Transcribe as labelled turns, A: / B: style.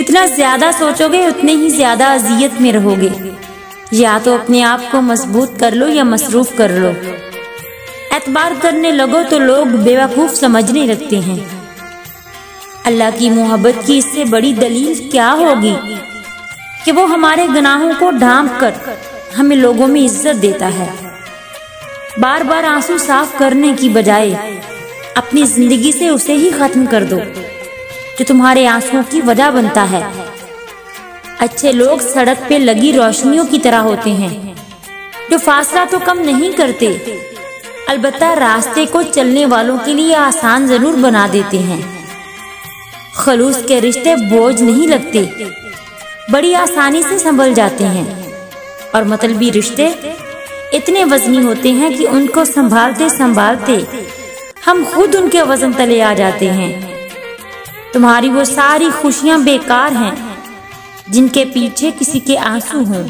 A: जितना ज्यादा सोचोगे उतने ही ज्यादा अजियत में रहोगे। या तो अपने आप को मजबूत कर लो या मसरूफ कर लो। एतबार करने लगो तो लोग बेवकूफ समझने लगते हैं। अल्लाह की मोहब्बत की इससे बड़ी दलील क्या होगी कि वो हमारे गुनाहों को ढांप कर हमें लोगों में इज्जत देता है। बार बार आंसू साफ करने की बजाय अपनी जिंदगी से उसे ही खत्म कर दो जो तुम्हारे आंसुओं की वजह बनता है। अच्छे लोग सड़क पे लगी रोशनियों की तरह होते हैं जो फासला तो कम नहीं करते, अलबत्ता रास्ते को चलने वालों के लिए आसान जरूर बना देते हैं। खलूस के रिश्ते बोझ नहीं लगते, बड़ी आसानी से संभल जाते हैं। और मतलबी रिश्ते इतने वजनी होते हैं कि उनको संभालते संभालते हम खुद उनके वजन तले आ जाते हैं। तुम्हारी वो सारी खुशियां बेकार हैं जिनके पीछे किसी के आंसू हों।